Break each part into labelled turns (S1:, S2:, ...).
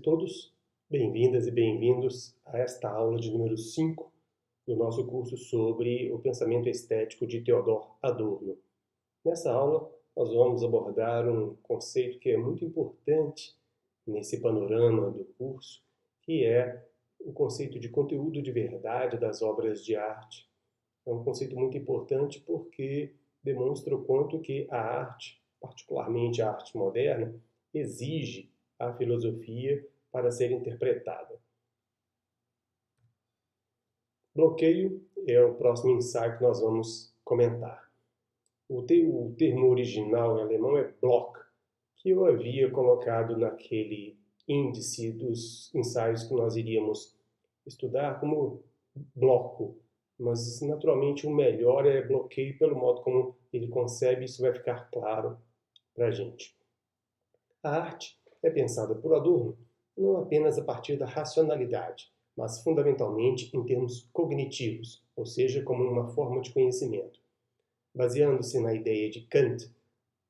S1: e todos, bem-vindas e bem-vindos a esta aula de número 5 do nosso curso sobre o pensamento estético de Theodor Adorno. Nessa aula, nós vamos abordar um conceito que é muito importante nesse panorama do curso, que é o conceito de conteúdo de verdade das obras de arte. É um conceito muito importante porque demonstra o quanto que a arte, particularmente a arte moderna, exige a filosofia para ser interpretada. Bloqueio é o próximo ensaio que nós vamos comentar. O termo original em alemão é Block, que eu havia colocado naquele índice dos ensaios que nós iríamos estudar como bloco, mas naturalmente o melhor é bloqueio pelo modo como ele concebe, isso vai ficar claro para a gente. A arte é pensada por Adorno não apenas a partir da racionalidade, mas fundamentalmente em termos cognitivos, ou seja, como uma forma de conhecimento. Baseando-se na ideia de Kant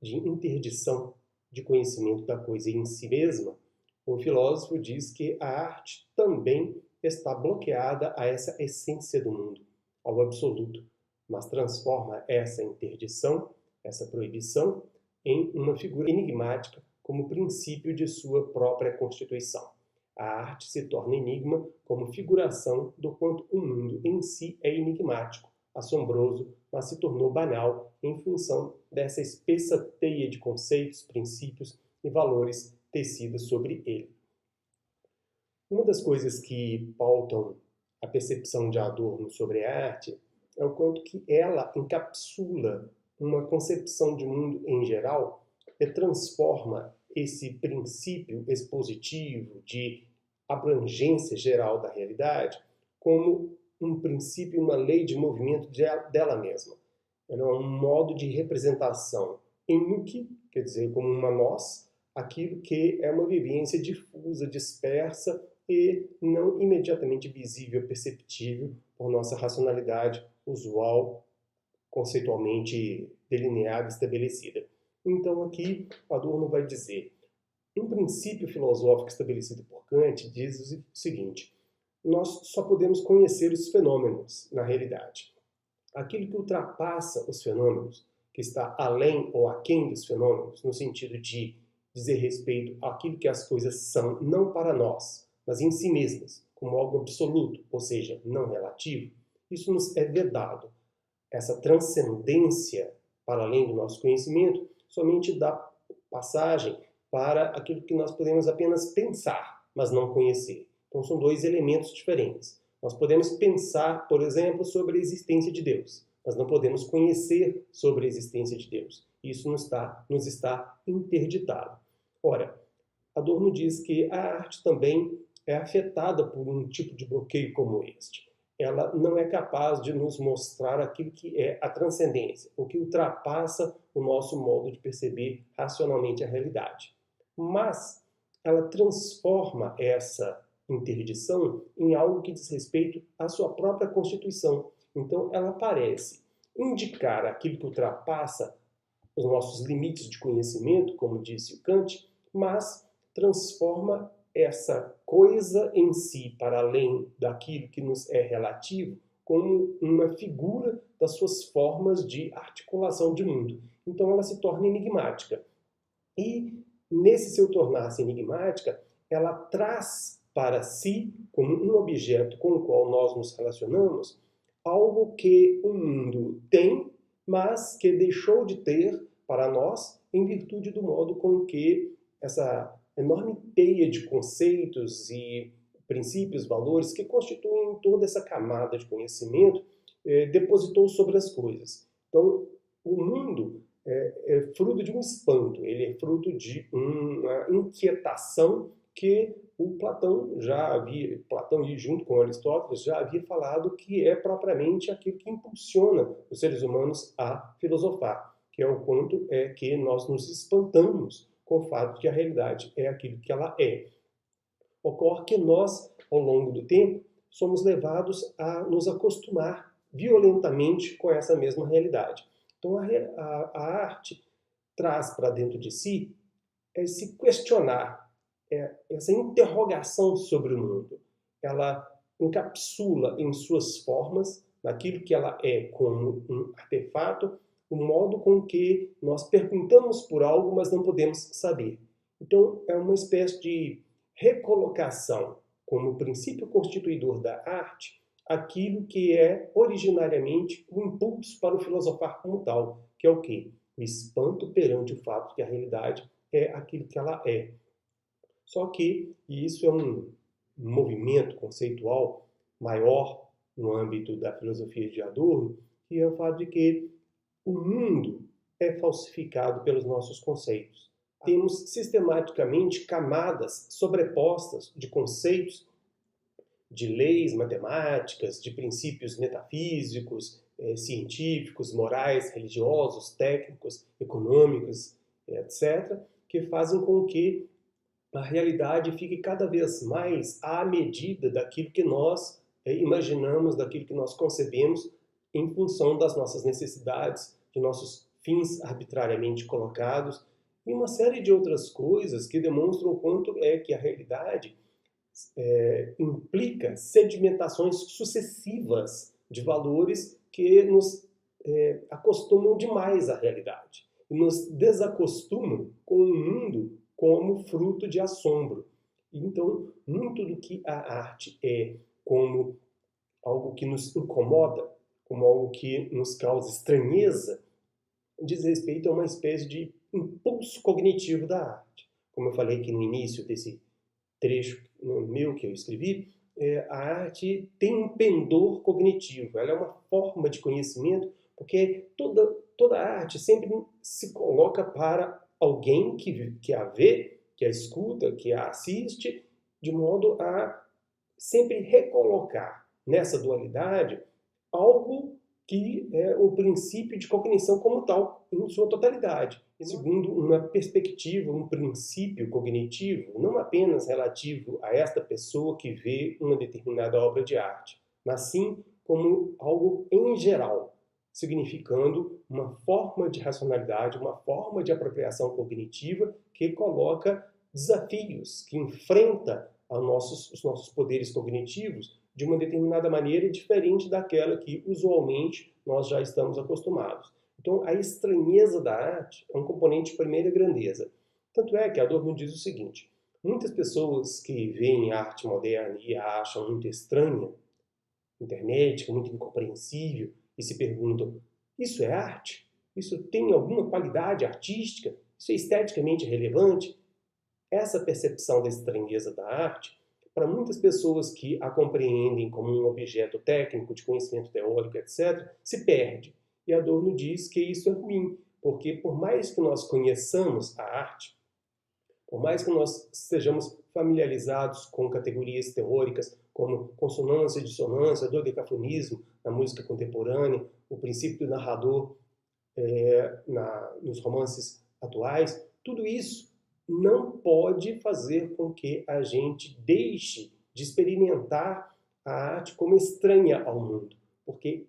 S1: de interdição de conhecimento da coisa em si mesma, o filósofo diz que a arte também está bloqueada a essa essência do mundo, ao absoluto, mas transforma essa interdição, essa proibição, em uma figura enigmática como princípio de sua própria constituição. A arte se torna enigma como figuração do quanto o mundo em si é enigmático, assombroso, mas se tornou banal em função dessa espessa teia de conceitos, princípios e valores tecidos sobre ele. Uma das coisas que pautam a percepção de Adorno sobre a arte é o quanto que ela encapsula uma concepção de mundo em geral e transforma esse princípio expositivo de abrangência geral da realidade como um princípio, uma lei de movimento dela mesma. Ela é um modo de representação enuque, quer dizer, como uma nós, aquilo que é uma vivência difusa, dispersa e não imediatamente visível, perceptível por nossa racionalidade usual, conceitualmente delineada, estabelecida. Então aqui Adorno vai dizer, um princípio filosófico estabelecido por Kant diz o seguinte, nós só podemos conhecer os fenômenos na realidade. Aquilo que ultrapassa os fenômenos, que está além ou aquém dos fenômenos, no sentido de dizer respeito àquilo que as coisas são, não para nós, mas em si mesmas, como algo absoluto, ou seja, não relativo, isso nos é vedado. Essa transcendência para além do nosso conhecimento somente dá passagem para aquilo que nós podemos apenas pensar, mas não conhecer. Então são dois elementos diferentes. Nós podemos pensar, por exemplo, sobre a existência de Deus, mas não podemos conhecer sobre a existência de Deus. Isso nos está interditado. Ora, Adorno diz que a arte também é afetada por um tipo de bloqueio como este. Ela não é capaz de nos mostrar aquilo que é a transcendência, o que ultrapassa o nosso modo de perceber racionalmente a realidade. Mas ela transforma essa interdição em algo que diz respeito à sua própria constituição. Então ela parece indicar aquilo que ultrapassa os nossos limites de conhecimento, como disse o Kant, mas transforma essa coisa em si, para além daquilo que nos é relativo, como uma figura das suas formas de articulação de mundo. Então ela se torna enigmática. E, nesse seu tornar-se enigmática, ela traz para si, como um objeto com o qual nós nos relacionamos, algo que o mundo tem, mas que deixou de ter para nós em virtude do modo com que essa enorme teia de conceitos e princípios, valores que constituem toda essa camada de conhecimento depositou sobre as coisas. Então, o mundo é fruto de um espanto, ele é fruto de uma inquietação que o Platão e junto com Aristóteles já havia falado que é propriamente aquilo que impulsiona os seres humanos a filosofar, que é o quanto é que nós nos espantamos com o fato de que a realidade é aquilo que ela é. Ocorre que nós, ao longo do tempo, somos levados a nos acostumar violentamente com essa mesma realidade. Então a arte traz para dentro de si esse questionar essa interrogação sobre o mundo. Ela encapsula em suas formas, naquilo que ela é como um artefato, o modo com que nós perguntamos por algo, mas não podemos saber. Então, é uma espécie de recolocação como princípio constituidor da arte, aquilo que é originariamente o impulso para o filosofar como tal, que é o quê? O espanto perante o fato que a realidade é aquilo que ela é. Só que, e isso é um movimento conceitual maior no âmbito da filosofia de Adorno, que é o fato de que o mundo é falsificado pelos nossos conceitos. Temos sistematicamente camadas sobrepostas de conceitos, de leis matemáticas, de princípios metafísicos, científicos, morais, religiosos, técnicos, econômicos, etc., que fazem com que a realidade fique cada vez mais à medida daquilo que nós imaginamos, daquilo que nós concebemos em função das nossas necessidades, de nossos fins arbitrariamente colocados e uma série de outras coisas que demonstram o quanto é que a realidade implica sedimentações sucessivas de valores que nos acostumam demais à realidade e nos desacostumam com o mundo como fruto de assombro. Então, muito do que a arte é como algo que nos incomoda, como algo que nos causa estranheza, diz respeito a uma espécie de impulso cognitivo da arte. Como eu falei aqui no início desse trecho meu que eu escrevi, a arte tem um pendor cognitivo, ela é uma forma de conhecimento, porque toda arte sempre se coloca para alguém que a vê, que a escuta, que a assiste, de modo a sempre recolocar nessa dualidade algo que é o princípio de cognição como tal, em sua totalidade. Segundo uma perspectiva, um princípio cognitivo, não apenas relativo a esta pessoa que vê uma determinada obra de arte, mas sim como algo em geral, significando uma forma de racionalidade, uma forma de apropriação cognitiva que coloca desafios, que enfrenta os nossos poderes cognitivos de uma determinada maneira diferente daquela que usualmente nós já estamos acostumados. Então, a estranheza da arte é um componente de primeira grandeza. Tanto é que Adorno diz o seguinte: muitas pessoas que veem a arte moderna e a acham muito estranha, intermédica, muito incompreensível, e se perguntam: isso é arte? Isso tem alguma qualidade artística? Isso é esteticamente relevante? Essa percepção da estranheza da arte, para muitas pessoas que a compreendem como um objeto técnico, de conhecimento teórico, etc., se perde. E Adorno diz que isso é ruim, porque por mais que nós conheçamos a arte, por mais que nós estejamos familiarizados com categorias teóricas como consonância, dissonância, dodecafonismo na música contemporânea, o princípio do narrador nos romances atuais, tudo isso não pode fazer com que a gente deixe de experimentar a arte como estranha ao mundo, porque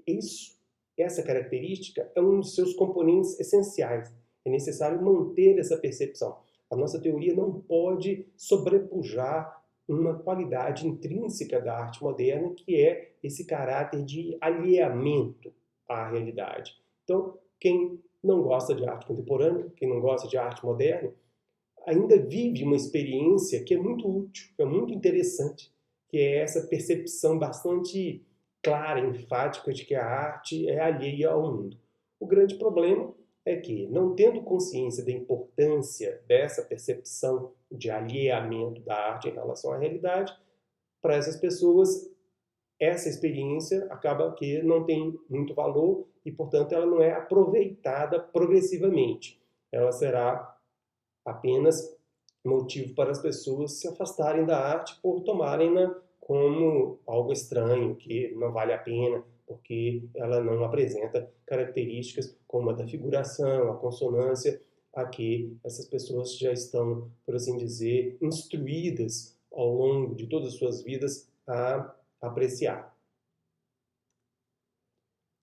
S1: essa característica é um dos seus componentes essenciais. É necessário manter essa percepção. A nossa teoria não pode sobrepujar uma qualidade intrínseca da arte moderna, que é esse caráter de alheamento à realidade. Então, quem não gosta de arte contemporânea, quem não gosta de arte moderna, ainda vive uma experiência que é muito útil, que é muito interessante, que é essa percepção bastante clara, enfática de que a arte é alheia ao mundo. O grande problema é que, não tendo consciência da importância dessa percepção de alheamento da arte em relação à realidade, para essas pessoas essa experiência acaba que não tem muito valor e, portanto, ela não é aproveitada progressivamente. Ela será apenas motivo para as pessoas se afastarem da arte por tomarem-na como algo estranho, que não vale a pena, porque ela não apresenta características como a da figuração, a consonância, a que essas pessoas já estão, por assim dizer, instruídas ao longo de todas as suas vidas a apreciar.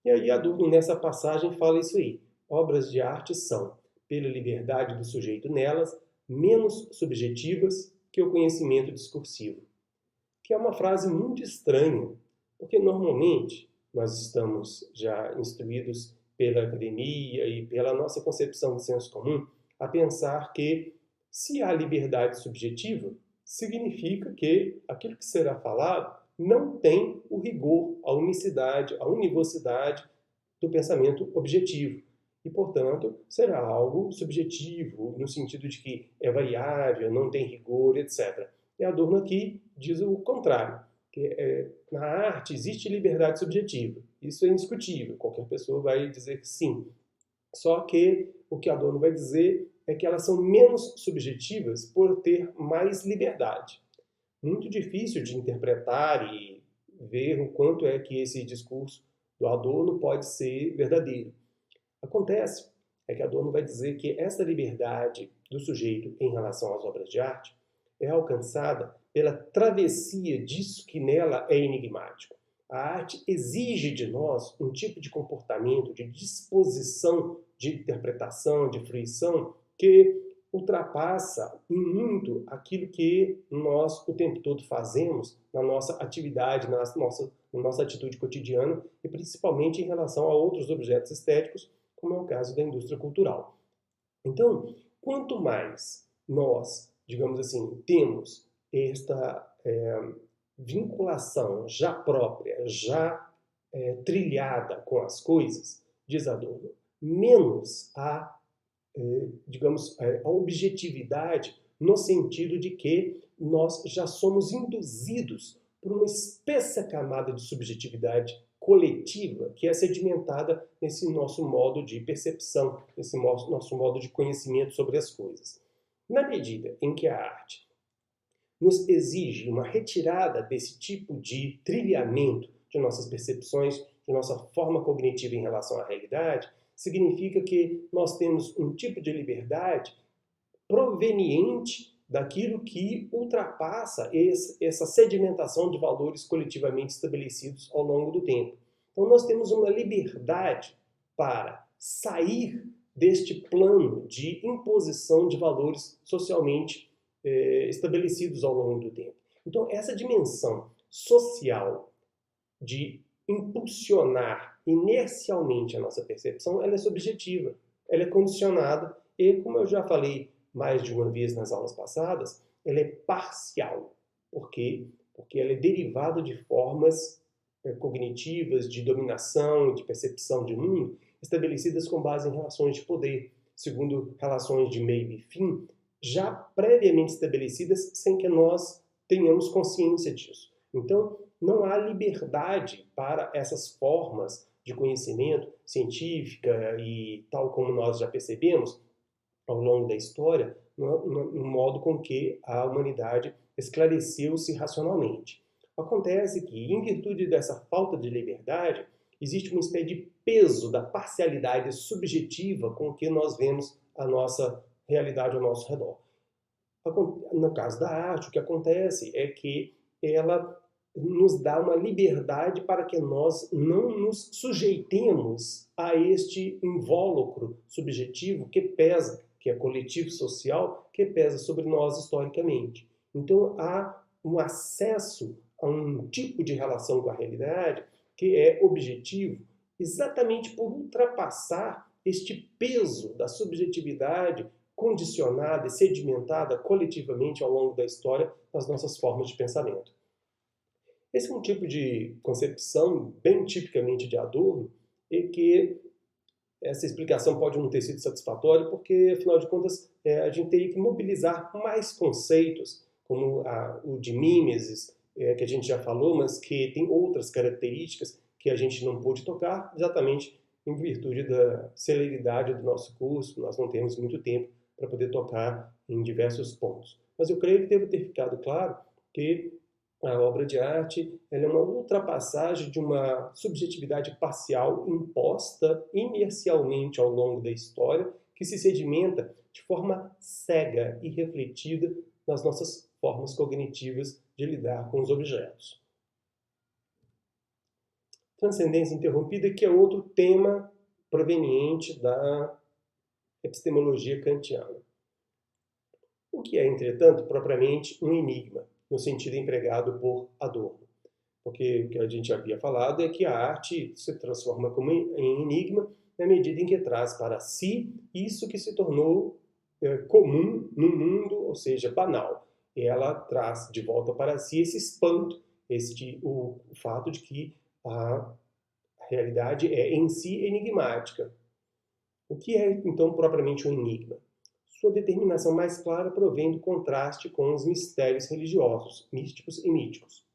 S1: E aí Adorno, nessa passagem, fala isso aí. Obras de arte são, pela liberdade do sujeito nelas, menos subjetivas, que o conhecimento discursivo, que é uma frase muito estranha, porque normalmente nós estamos já instruídos pela academia e pela nossa concepção de senso comum a pensar que se há liberdade subjetiva, significa que aquilo que será falado não tem o rigor, a unicidade, a univocidade do pensamento objetivo. E, portanto, será algo subjetivo, no sentido de que é variável, não tem rigor, etc. E Adorno aqui diz o contrário, que na arte existe liberdade subjetiva. Isso é indiscutível, qualquer pessoa vai dizer que sim. Só que o que Adorno vai dizer é que elas são menos subjetivas por ter mais liberdade. Muito difícil de interpretar e ver o quanto é que esse discurso do Adorno pode ser verdadeiro. Acontece que Adorno vai dizer que essa liberdade do sujeito em relação às obras de arte é alcançada pela travessia disso que nela é enigmático. A arte exige de nós um tipo de comportamento, de disposição, de interpretação, de fruição, que ultrapassa em muito aquilo que nós o tempo todo fazemos na nossa atividade, na nossa atitude cotidiana e principalmente em relação a outros objetos estéticos, como é o caso da indústria cultural. Então, quanto mais nós, digamos assim, temos esta vinculação já própria, já trilhada com as coisas, diz Adorno, menos digamos, a objetividade no sentido de que nós já somos induzidos por uma espessa camada de subjetividade coletiva que é sedimentada nesse nosso modo de percepção, nesse nosso modo de conhecimento sobre as coisas. Na medida em que a arte nos exige uma retirada desse tipo de trilhamento de nossas percepções, de nossa forma cognitiva em relação à realidade, significa que nós temos um tipo de liberdade proveniente daquilo que ultrapassa essa sedimentação de valores coletivamente estabelecidos ao longo do tempo. Então nós temos uma liberdade para sair deste plano de imposição de valores socialmente estabelecidos ao longo do tempo. Então essa dimensão social de impulsionar inercialmente a nossa percepção, ela é subjetiva, ela é condicionada e, como eu já falei mais de uma vez nas aulas passadas, ela é parcial. Por quê? Porque ela é derivada de formas cognitivas, de dominação, de percepção de mundo, estabelecidas com base em relações de poder, segundo relações de meio e fim, já previamente estabelecidas sem que nós tenhamos consciência disso. Então, não há liberdade para essas formas de conhecimento científica e tal como nós já percebemos ao longo da história, no modo com que a humanidade esclareceu-se racionalmente. Acontece que, em virtude dessa falta de liberdade, existe uma espécie de peso da parcialidade subjetiva com que nós vemos a nossa realidade ao nosso redor. No caso da arte, o que acontece é que ela nos dá uma liberdade para que nós não nos sujeitemos a este invólucro subjetivo que pesa, que é coletivo social, que pesa sobre nós historicamente. Então há um acesso a um tipo de relação com a realidade que é objetivo exatamente por ultrapassar este peso da subjetividade condicionada e sedimentada coletivamente ao longo da história nas nossas formas de pensamento. Esse é um tipo de concepção bem tipicamente de Adorno e que essa explicação pode não ter sido satisfatória porque, afinal de contas, a gente teria que mobilizar mais conceitos, como o de mimesis, que a gente já falou, mas que tem outras características que a gente não pôde tocar, exatamente em virtude da celeridade do nosso curso. Nós não temos muito tempo para poder tocar em diversos pontos. Mas eu creio que deve ter ficado claro que a obra de arte ela é uma ultrapassagem de uma subjetividade parcial imposta inercialmente ao longo da história, que se sedimenta de forma cega e refletida nas nossas formas cognitivas de lidar com os objetos. Transcendência interrompida, que é outro tema proveniente da epistemologia kantiana. O que é, entretanto, propriamente um enigma, no sentido empregado por Adorno. Porque o que a gente havia falado é que a arte se transforma como em enigma na medida em que traz para si isso que se tornou comum no mundo, ou seja, banal. Ela traz de volta para si esse espanto, o fato de que a realidade é em si enigmática. O que é, então, propriamente um enigma? Sua determinação mais clara provém do contraste com os mistérios religiosos, místicos e míticos.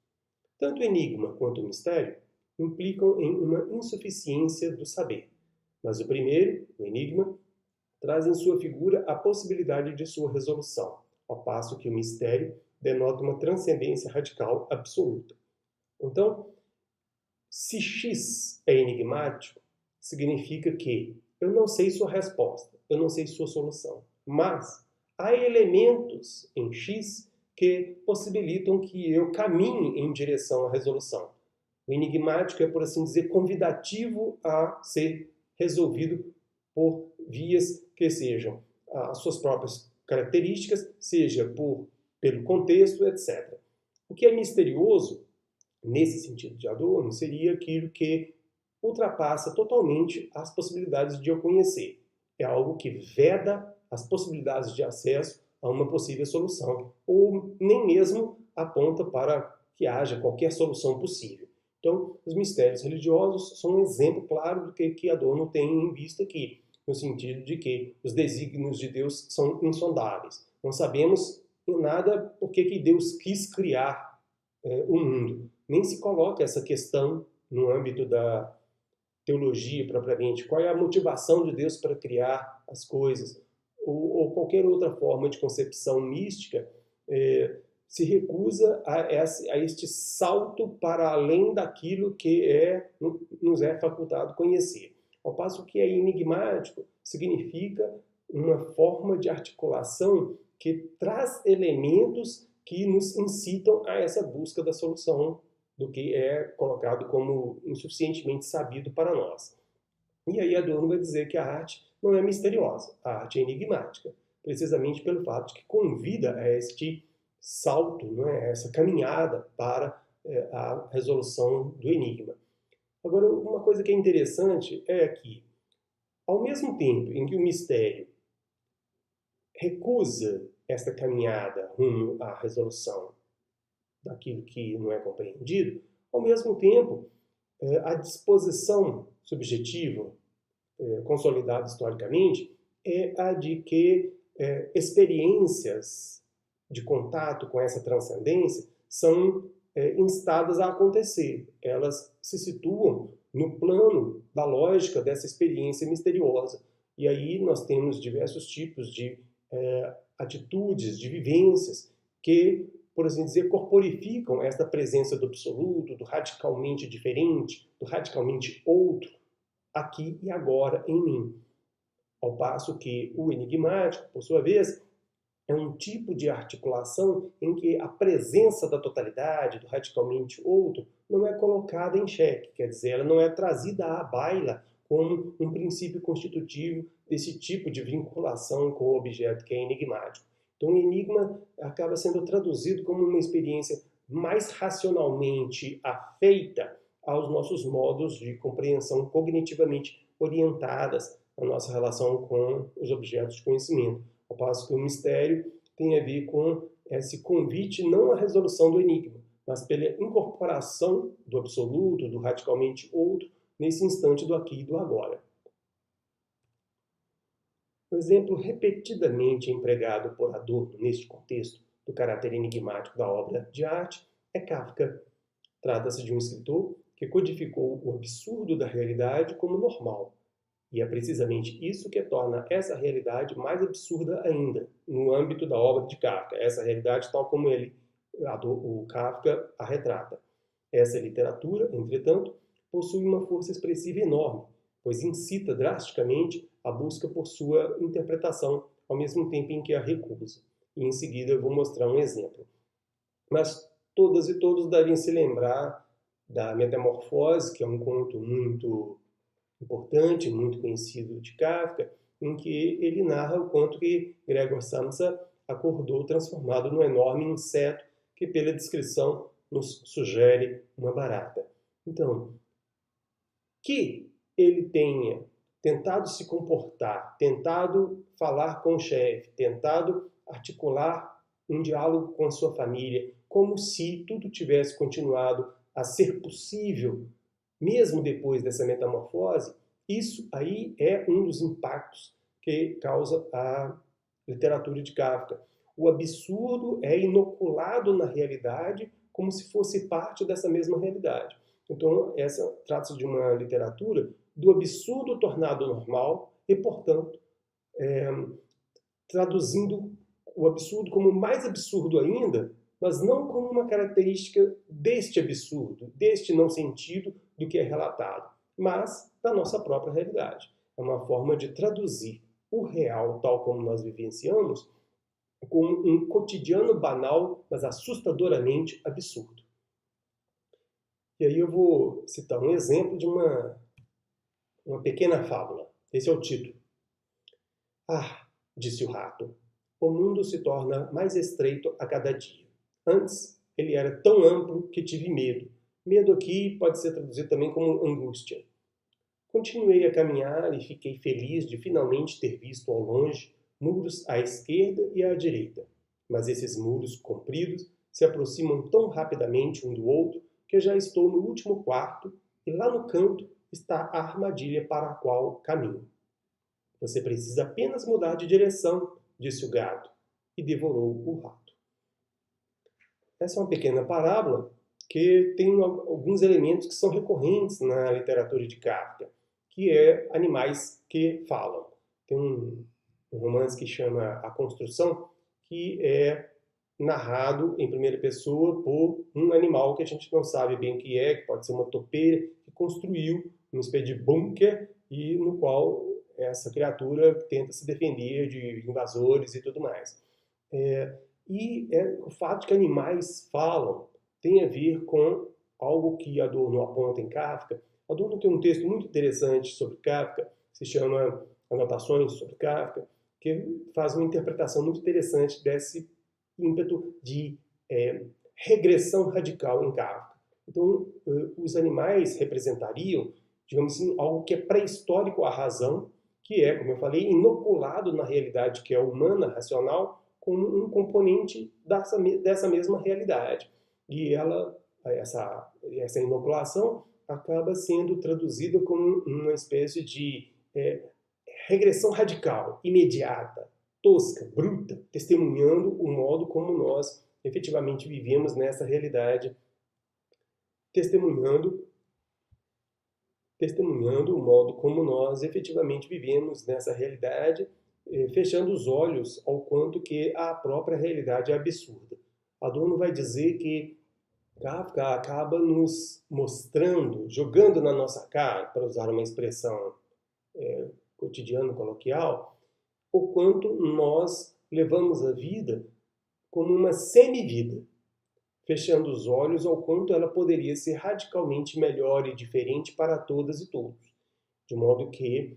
S1: Tanto o enigma quanto o mistério implicam em uma insuficiência do saber. Mas o primeiro, o enigma, traz em sua figura a possibilidade de sua resolução, ao passo que o mistério denota uma transcendência radical absoluta. Então, se X é enigmático, significa que eu não sei sua resposta, eu não sei sua solução, mas há elementos em X que possibilitam que eu caminhe em direção à resolução. O enigmático é, por assim dizer, convidativo a ser resolvido por vias que sejam as suas próprias características, seja pelo contexto, etc. O que é misterioso, nesse sentido de Adorno, seria aquilo que ultrapassa totalmente as possibilidades de eu conhecer. É algo que veda as possibilidades de acesso a uma possível solução, ou nem mesmo aponta para que haja qualquer solução possível. Então, os mistérios religiosos são um exemplo claro do que Adorno tem em vista aqui, no sentido de que os desígnios de Deus são insondáveis. Não sabemos em nada por que Deus quis criar o mundo. Nem se coloca essa questão no âmbito da teologia propriamente. Qual é a motivação de Deus para criar as coisas? Ou qualquer outra forma de concepção mística se recusa a este salto para além daquilo que nos é facultado conhecer. Ao passo que é enigmático significa uma forma de articulação que traz elementos que nos incitam a essa busca da solução do que é colocado como insuficientemente sabido para nós. E aí Adorno vai dizer que a arte não é misteriosa, a arte é enigmática, precisamente pelo fato de que convida a este salto, não é? Essa caminhada para a resolução do enigma. Agora, uma coisa que é interessante é que, ao mesmo tempo em que o mistério recusa esta caminhada rumo à resolução daquilo que não é compreendido, ao mesmo tempo, a disposição subjetiva, consolidada historicamente, é a de que experiências de contato com essa transcendência são instadas a acontecer. Elas se situam no plano da lógica dessa experiência misteriosa. E aí nós temos diversos tipos de atitudes, de vivências que, por assim dizer, corporificam esta presença do absoluto, do radicalmente diferente, do radicalmente outro, aqui e agora em mim. Ao passo que o enigmático, por sua vez, é um tipo de articulação em que a presença da totalidade, do radicalmente outro, não é colocada em xeque, quer dizer, ela não é trazida à baila como um princípio constitutivo desse tipo de vinculação com o objeto que é enigmático. Então, o enigma acaba sendo traduzido como uma experiência mais racionalmente afeita aos nossos modos de compreensão cognitivamente orientadas na nossa relação com os objetos de conhecimento. Ao passo que o mistério tem a ver com esse convite não à resolução do enigma, mas pela incorporação do absoluto, do radicalmente outro, nesse instante do aqui e do agora. Um exemplo repetidamente empregado por Adorno neste contexto do caráter enigmático da obra de arte é Kafka. Trata-se de um escritor que codificou o absurdo da realidade como normal. E é precisamente isso que torna essa realidade mais absurda ainda, no âmbito da obra de Kafka. Essa realidade tal como o Kafka a retrata. Essa literatura, entretanto, possui uma força expressiva enorme, pois incita drasticamente a busca por sua interpretação, ao mesmo tempo em que a recusa. E em seguida eu vou mostrar um exemplo. Mas todas e todos devem se lembrar da Metamorfose, que é um conto muito importante, muito conhecido de Kafka, em que ele narra o quanto que Gregor Samsa acordou transformado num enorme inseto que, pela descrição, nos sugere uma barata. Então, que ele tenha tentado se comportar, tentado falar com o chefe, tentado articular um diálogo com a sua família, como se tudo tivesse continuado a ser possível, mesmo depois dessa metamorfose, isso aí é um dos impactos que causa a literatura de Kafka. O absurdo é inoculado na realidade como se fosse parte dessa mesma realidade. Então, essa trata-se de uma literatura do absurdo tornado normal e, portanto, traduzindo o absurdo como mais absurdo ainda, mas não como uma característica deste absurdo, deste não sentido do que é relatado, mas da nossa própria realidade. É uma forma de traduzir o real, tal como nós vivenciamos, como um cotidiano banal, mas assustadoramente absurdo. E aí eu vou citar um exemplo de uma pequena fábula. Esse é o título. Ah, disse o rato, o mundo se torna mais estreito a cada dia. Antes, ele era tão amplo que tive medo. Medo aqui pode ser traduzido também como angústia. Continuei a caminhar e fiquei feliz de finalmente ter visto ao longe muros à esquerda e à direita. Mas esses muros compridos se aproximam tão rapidamente um do outro que já estou no último quarto e lá no canto está a armadilha para a qual caminho. Você precisa apenas mudar de direção, disse o gato, e devorou o rato. Essa é uma pequena parábola que tem alguns elementos que são recorrentes na literatura de Kafka, que é animais que falam. Tem um romance que chama A Construção, que é narrado em primeira pessoa por um animal que a gente não sabe bem o que é, que pode ser uma topeira, que construiu uma espécie de bunker e no qual essa criatura tenta se defender de invasores e tudo mais. O fato de que animais falam tem a ver com algo que Adorno aponta em Kafka. Adorno tem um texto muito interessante sobre Kafka, se chama Anotações sobre Kafka, que faz uma interpretação muito interessante desse ímpeto de regressão radical em Kafka. Então, os animais representariam, digamos assim, algo que é pré-histórico à razão, que é, como eu falei, inoculado na realidade que é humana, racional, como um componente dessa mesma realidade. E essa inoculação acaba sendo traduzida como uma espécie de regressão radical, imediata, tosca, bruta, testemunhando o modo como nós efetivamente vivemos nessa realidade, testemunhando o modo como nós efetivamente vivemos nessa realidade, fechando os olhos ao quanto que a própria realidade é absurda. Adorno vai dizer que Kafka acaba nos mostrando, jogando na nossa cara, para usar uma expressão cotidiana, coloquial, o quanto nós levamos a vida como uma semi-vida, fechando os olhos ao quanto ela poderia ser radicalmente melhor e diferente para todas e todos. De modo que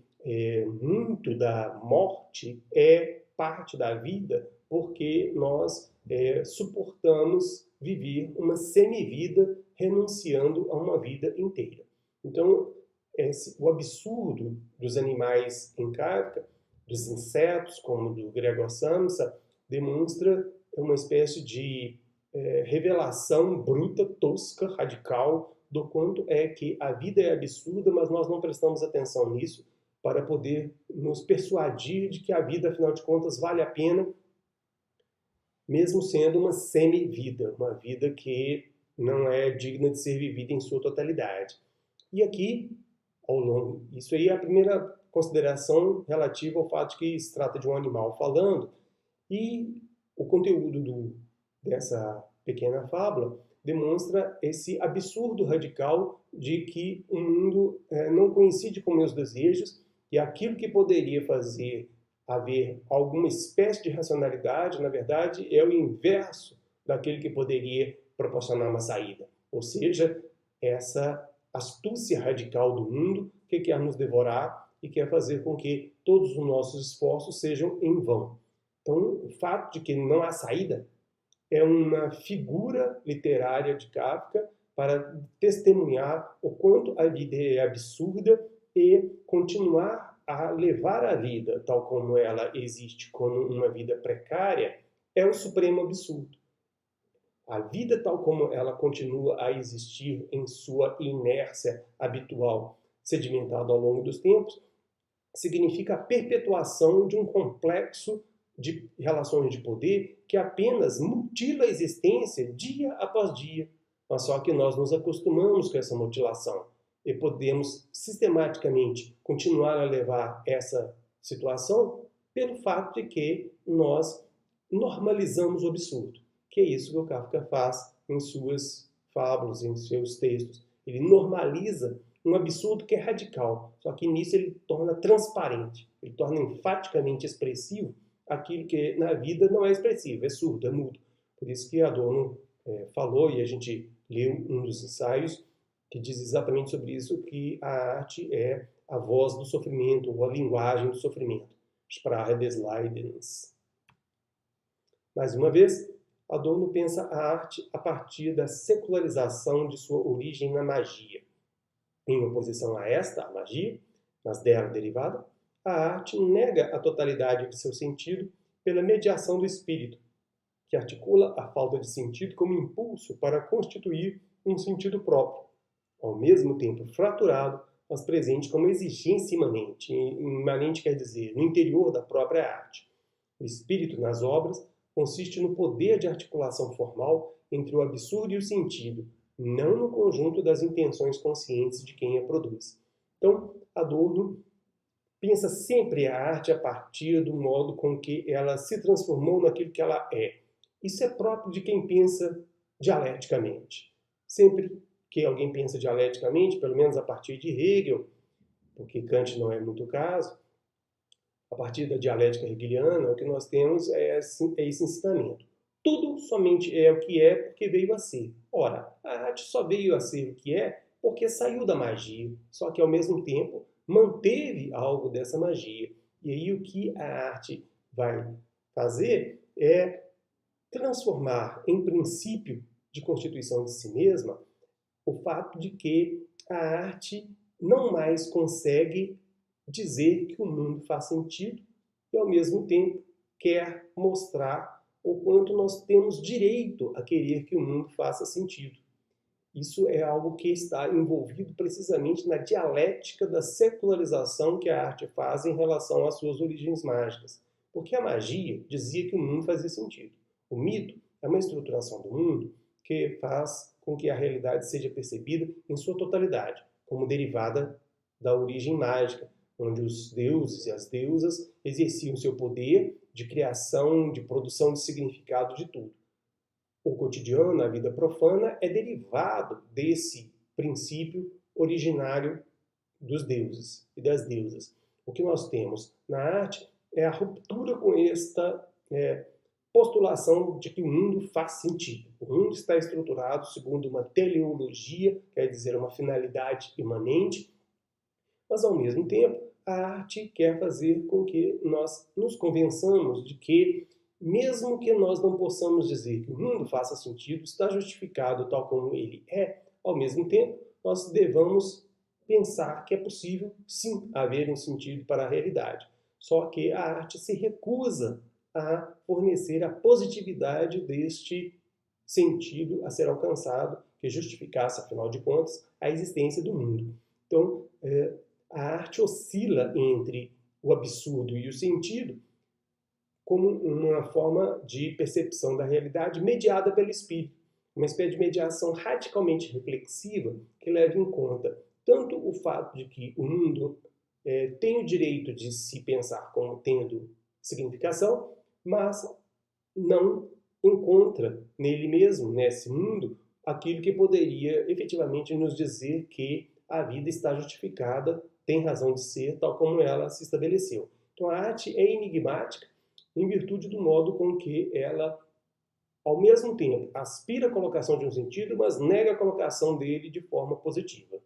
S1: muito da morte é parte da vida, porque nós suportamos viver uma semi-vida renunciando a uma vida inteira. Então, o absurdo dos animais em Kafka, dos insetos, como do Gregor Samsa, demonstra uma espécie de revelação bruta, tosca, radical, do quanto é que a vida é absurda, mas nós não prestamos atenção nisso para poder nos persuadir de que a vida, afinal de contas, vale a pena, mesmo sendo uma semi-vida, uma vida que não é digna de ser vivida em sua totalidade. E aqui, isso aí é a primeira consideração relativa ao fato de que se trata de um animal falando, e o conteúdo dessa pequena fábula demonstra esse absurdo radical de que o mundo não coincide com meus desejos e aquilo que poderia fazer haver alguma espécie de racionalidade, na verdade, é o inverso daquele que poderia proporcionar uma saída. Ou seja, essa astúcia radical do mundo que quer nos devorar e quer fazer com que todos os nossos esforços sejam em vão. Então, o fato de que não há saída é uma figura literária de Kafka para testemunhar o quanto a vida é absurda e continuar a levar a vida tal como ela existe como uma vida precária é o supremo absurdo. A vida tal como ela continua a existir em sua inércia habitual, sedimentada ao longo dos tempos, significa a perpetuação de um complexo de relações de poder que apenas mutila a existência dia após dia. Mas só que nós nos acostumamos com essa mutilação e podemos sistematicamente continuar a levar essa situação pelo fato de que nós normalizamos o absurdo, que é isso que o Kafka faz em suas fábulas, em seus textos. Ele normaliza um absurdo que é radical, só que nisso ele torna transparente, ele torna enfaticamente expressivo aquilo que na vida não é expressivo, é surdo, é mudo. Por isso que Adorno falou, e a gente leu um dos ensaios, que diz exatamente sobre isso, que a arte é a voz do sofrimento, ou a linguagem do sofrimento. Sprache des Leidens. Mais uma vez, Adorno pensa a arte a partir da secularização de sua origem na magia. Em oposição a esta, a magia, mas dela derivada, a arte nega a totalidade de seu sentido pela mediação do espírito, que articula a falta de sentido como impulso para constituir um sentido próprio, ao mesmo tempo fraturado, mas presente como exigência imanente. Imanente quer dizer, no interior da própria arte. O espírito nas obras consiste no poder de articulação formal entre o absurdo e o sentido, não no conjunto das intenções conscientes de quem a produz. Então, Adorno pensa sempre a arte a partir do modo com que ela se transformou naquilo que ela é. Isso é próprio de quem pensa dialeticamente. Sempre que alguém pensa dialeticamente, pelo menos a partir de Hegel, porque Kant não é muito o caso, a partir da dialética hegeliana, o que nós temos é esse ensinamento. Tudo somente é o que é porque veio a ser. Ora, a arte só veio a ser o que é porque saiu da magia, só que ao mesmo tempo manteve algo dessa magia. E aí o que a arte vai fazer é transformar em princípio de constituição de si mesma o fato de que a arte não mais consegue dizer que o mundo faz sentido e, ao mesmo tempo, quer mostrar o quanto nós temos direito a querer que o mundo faça sentido. Isso é algo que está envolvido precisamente na dialética da secularização que a arte faz em relação às suas origens mágicas. Porque a magia dizia que o mundo fazia sentido. O mito é uma estruturação do mundo que faz com que a realidade seja percebida em sua totalidade, como derivada da origem mágica, onde os deuses e as deusas exerciam seu poder de criação, de produção de significado de tudo. O cotidiano, a vida profana, é derivado desse princípio originário dos deuses e das deusas. O que nós temos na arte é a ruptura com esta postulação de que o mundo faz sentido. O mundo está estruturado segundo uma teleologia, quer dizer, uma finalidade imanente, mas ao mesmo tempo a arte quer fazer com que nós nos convençamos de que, mesmo que nós não possamos dizer que o mundo faça sentido, está justificado tal como ele é, ao mesmo tempo nós devamos pensar que é possível, sim, haver um sentido para a realidade. Só que a arte se recusa a fornecer a positividade deste sentido a ser alcançado, que justificasse, afinal de contas, a existência do mundo. Então, a arte oscila entre o absurdo e o sentido como uma forma de percepção da realidade mediada pelo espírito, uma espécie de mediação radicalmente reflexiva que leva em conta tanto o fato de que o mundo tem o direito de se pensar como tendo significação, mas não encontra nele mesmo, nesse mundo, aquilo que poderia efetivamente nos dizer que a vida está justificada, tem razão de ser, tal como ela se estabeleceu. Então a arte é enigmática em virtude do modo com que ela, ao mesmo tempo, aspira à colocação de um sentido, mas nega a colocação dele de forma positiva.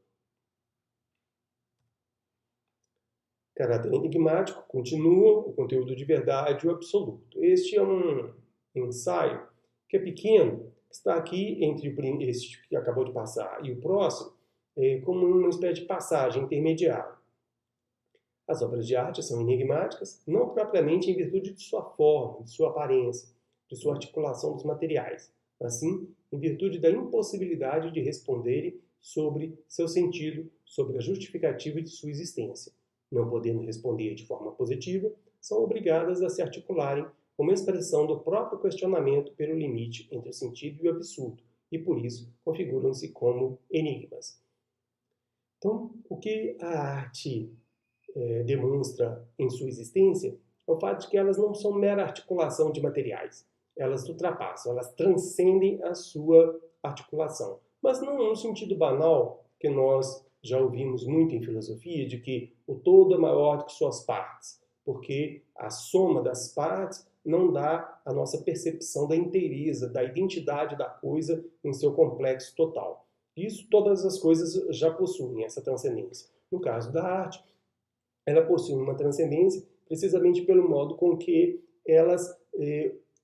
S1: Caráter enigmático continua o conteúdo de verdade e o absoluto. Este é um ensaio que é pequeno, que está aqui entre este que acabou de passar e o próximo, como uma espécie de passagem intermediária. As obras de arte são enigmáticas, não propriamente em virtude de sua forma, de sua aparência, de sua articulação dos materiais, mas sim em virtude da impossibilidade de responderem sobre seu sentido, sobre a justificativa de sua existência. Não podendo responder de forma positiva, são obrigadas a se articularem como expressão do próprio questionamento pelo limite entre o sentido e o absurdo, e por isso configuram-se como enigmas. Então, o que a arte demonstra em sua existência é o fato de que elas não são mera articulação de materiais. Elas ultrapassam, elas transcendem a sua articulação. Mas não no sentido banal que nós já ouvimos muito em filosofia, de que o todo é maior do que suas partes, porque a soma das partes não dá a nossa percepção da inteireza, da identidade da coisa em seu complexo total. Isso todas as coisas já possuem, essa transcendência. No caso da arte, ela possui uma transcendência precisamente pelo modo com que elas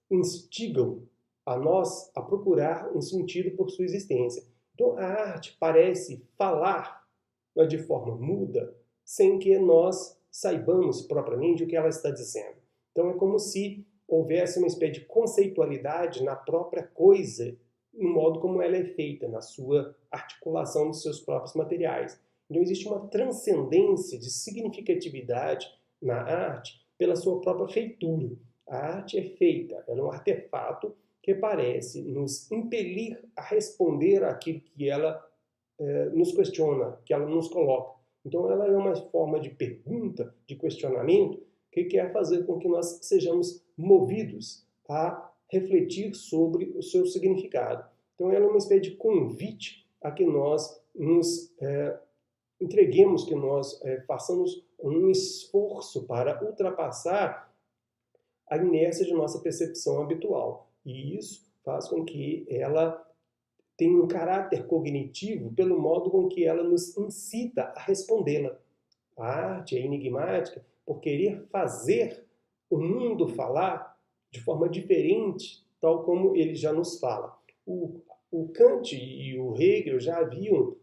S1: instigam a nós a procurar um sentido por sua existência. Então, a arte parece falar de forma muda, sem que nós saibamos propriamente o que ela está dizendo. Então, é como se houvesse uma espécie de conceitualidade na própria coisa, no modo como ela é feita, na sua articulação dos seus próprios materiais. Então, existe uma transcendência de significatividade na arte pela sua própria feitura. A arte é feita, ela é um artefato que parece nos impelir a responder àquilo que ela nos questiona, que ela nos coloca. Então, ela é uma forma de pergunta, de questionamento, que quer fazer com que nós sejamos movidos a refletir sobre o seu significado. Então, ela é uma espécie de convite a que nós nos entreguemos, que nós façamos um esforço para ultrapassar a inércia de nossa percepção habitual. E isso faz com que ela tenha um caráter cognitivo pelo modo com que ela nos incita a respondê-la. A arte é enigmática por querer fazer o mundo falar de forma diferente, tal como ele já nos fala. O Kant e o Hegel já haviam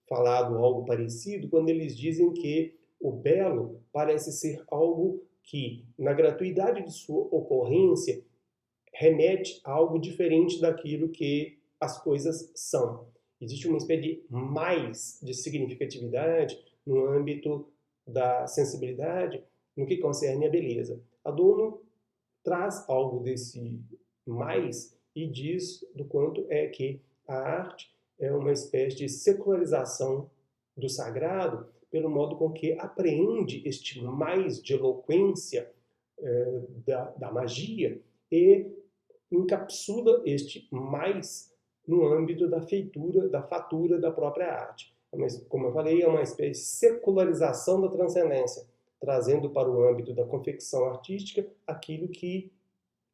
S1: falado algo parecido quando eles dizem que o belo parece ser algo que, na gratuidade de sua ocorrência, remete a algo diferente daquilo que as coisas são. Existe uma espécie de mais de significatividade no âmbito da sensibilidade no que concerne a beleza. Adorno traz algo desse mais e diz do quanto é que a arte é uma espécie de secularização do sagrado pelo modo com que apreende este mais de eloquência da magia e encapsula este mais no âmbito da feitura, da fatura da própria arte. Mas, como eu falei, é uma espécie de secularização da transcendência, trazendo para o âmbito da confecção artística aquilo que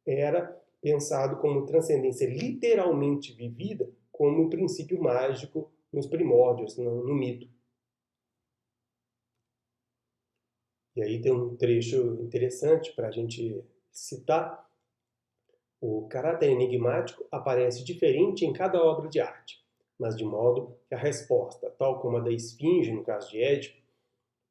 S1: era pensado como transcendência literalmente vivida, como um princípio mágico nos primórdios, no mito. E aí tem um trecho interessante para a gente citar. O caráter enigmático aparece diferente em cada obra de arte, mas de modo que a resposta, tal como a da Esfinge no caso de Édipo,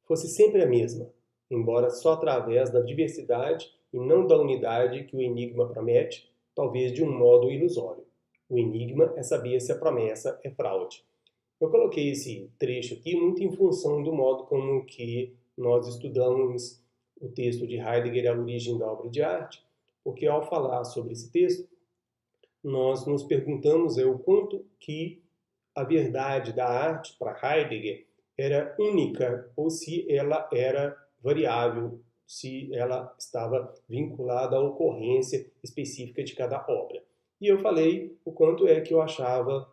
S1: fosse sempre a mesma, embora só através da diversidade e não da unidade que o enigma promete, talvez de um modo ilusório. O enigma é saber se a promessa é fraude. Eu coloquei esse trecho aqui muito em função do modo como que nós estudamos o texto de Heidegger, A Origem da Obra de Arte, porque ao falar sobre esse texto, nós nos perguntamos o quanto que a verdade da arte para Heidegger era única ou se ela era variável, se ela estava vinculada à ocorrência específica de cada obra. E eu falei o quanto é que eu achava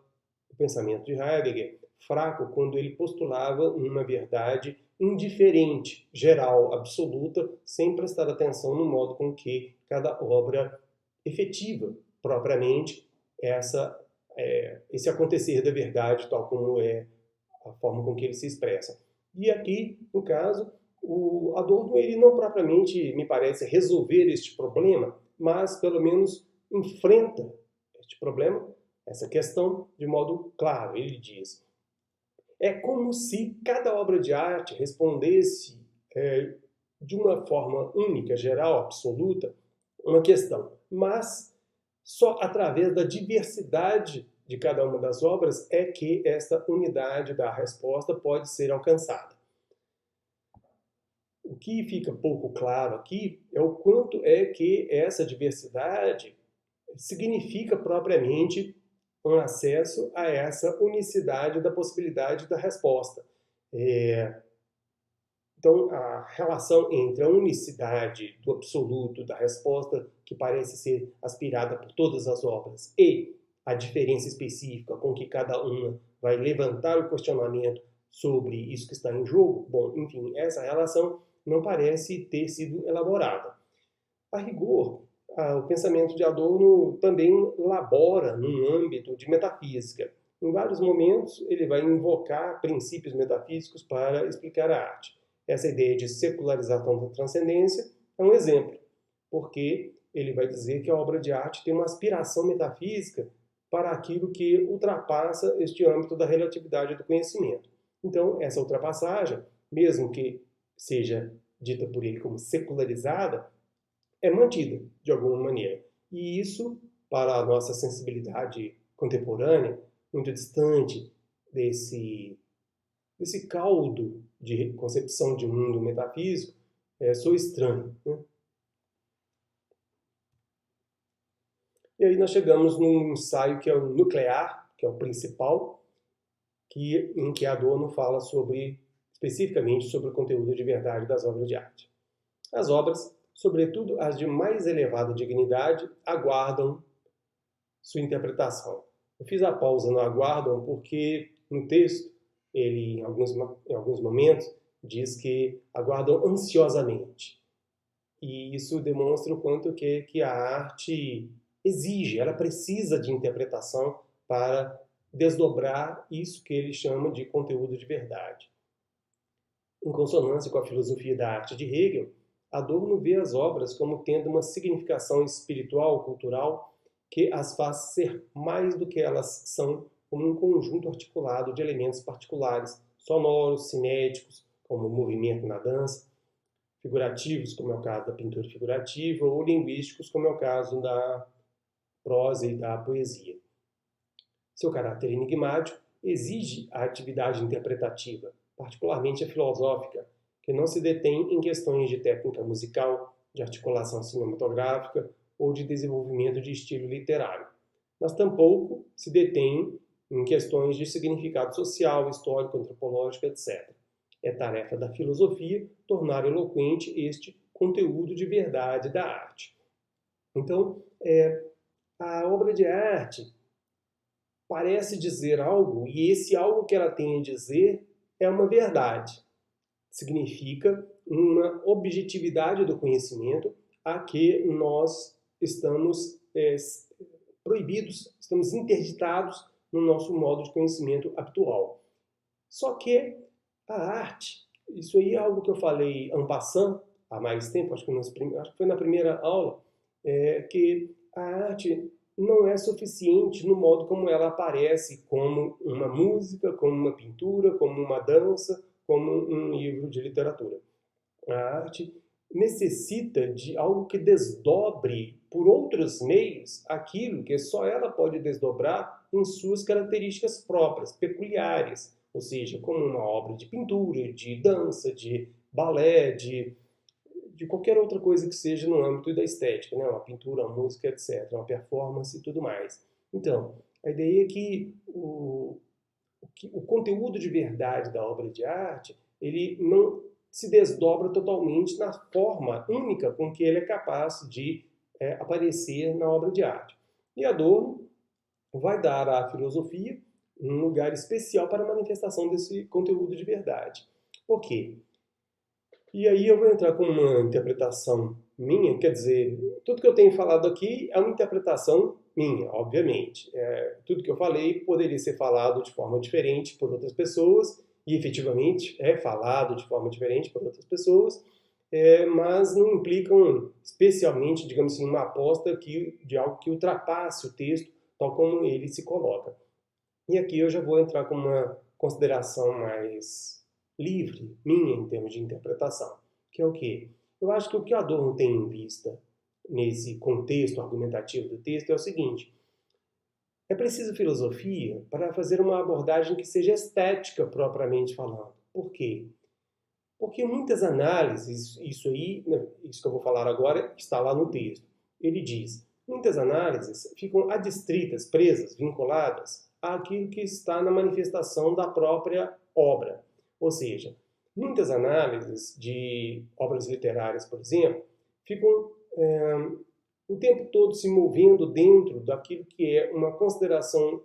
S1: o pensamento de Heidegger fraco quando ele postulava uma verdade indiferente, geral, absoluta, sem prestar atenção no modo com que cada obra efetiva, propriamente, esse acontecer da verdade, tal como é a forma com que ele se expressa. E aqui, no caso, O Adorno ele não propriamente, me parece, resolver este problema, mas pelo menos enfrenta este problema, essa questão, de modo claro. Ele diz: é como se cada obra de arte respondesse de uma forma única, geral, absoluta, uma questão, mas só através da diversidade de cada uma das obras é que essa unidade da resposta pode ser alcançada. O que fica pouco claro aqui é o quanto é que essa diversidade significa propriamente um acesso a essa unicidade da possibilidade da resposta. Então, a relação entre a unicidade do absoluto da resposta, que parece ser aspirada por todas as obras, e a diferença específica com que cada uma vai levantar o questionamento sobre isso que está em jogo, bom, enfim, essa relação não parece ter sido elaborada. A rigor, o pensamento de Adorno também labora num âmbito de metafísica. Em vários momentos, ele vai invocar princípios metafísicos para explicar a arte. Essa ideia de secularização da transcendência é um exemplo, porque ele vai dizer que a obra de arte tem uma aspiração metafísica para aquilo que ultrapassa este âmbito da relatividade do conhecimento. Então, essa ultrapassagem, mesmo que seja dita por ele como secularizada, é mantida de alguma maneira. E isso, para a nossa sensibilidade contemporânea, muito distante desse caldo de concepção de mundo metafísico, sou estranho. Né? E aí nós chegamos num ensaio que é o nuclear, que é o principal, em que Adorno fala especificamente sobre o conteúdo de verdade das obras de arte. As obras, sobretudo as de mais elevada dignidade, aguardam sua interpretação. Eu fiz a pausa no aguardam porque no texto ele, em alguns momentos, diz que aguardam ansiosamente. E isso demonstra o quanto que a arte exige, ela precisa de interpretação para desdobrar isso que ele chama de conteúdo de verdade. Em consonância com a filosofia da arte de Hegel, Adorno vê as obras como tendo uma significação espiritual, cultural, que as faz ser mais do que elas são, como um conjunto articulado de elementos particulares, sonoros, cinéticos, como o movimento na dança, figurativos, como é o caso da pintura figurativa, ou linguísticos, como é o caso da prosa e da poesia. Seu caráter enigmático exige a atividade interpretativa, particularmente a filosófica, que não se detém em questões de técnica musical, de articulação cinematográfica ou de desenvolvimento de estilo literário, mas tampouco se detém em questões de significado social, histórico, antropológico, etc. É tarefa da filosofia tornar eloquente este conteúdo de verdade da arte. Então, a obra de arte parece dizer algo, e esse algo que ela tem a dizer é uma verdade. Significa uma objetividade do conhecimento a que nós estamos proibidos, estamos interditados no nosso modo de conhecimento habitual. Só que a arte, isso aí é algo que eu falei en passant há mais tempo, acho que foi na primeira aula, que a arte não é suficiente no modo como ela aparece como uma música, como uma pintura, como uma dança, como um livro de literatura. A arte necessita de algo que desdobre por outros meios aquilo que só ela pode desdobrar em suas características próprias, peculiares, ou seja, como uma obra de pintura, de dança, de balé, de qualquer outra coisa que seja no âmbito da estética, né? Uma pintura, uma música, etc., uma performance e tudo mais. Então, a ideia é que o conteúdo de verdade da obra de arte, ele não se desdobra totalmente na forma única com que ele é capaz de aparecer na obra de arte. E Adorno vai dar à filosofia um lugar especial para a manifestação desse conteúdo de verdade. Por quê? E aí eu vou entrar com uma interpretação minha, quer dizer, tudo que eu tenho falado aqui é uma interpretação minha, obviamente. Tudo que eu falei poderia ser falado de forma diferente por outras pessoas, e efetivamente é falado de forma diferente por outras pessoas, mas não implicam especialmente, digamos assim, uma aposta de algo que ultrapasse o texto, tal como ele se coloca. E aqui eu já vou entrar com uma consideração mais livre, minha, em termos de interpretação, que é o quê? Eu acho que o que Adorno tem em vista nesse contexto argumentativo do texto é o seguinte: é preciso filosofia para fazer uma abordagem que seja estética propriamente falando. Por quê? Porque muitas análises, isso que eu vou falar agora, está lá no texto. Ele diz, muitas análises ficam adstritas, presas, vinculadas àquilo que está na manifestação da própria obra. Ou seja, muitas análises de obras literárias, por exemplo, ficam o tempo todo se movendo dentro daquilo que é uma consideração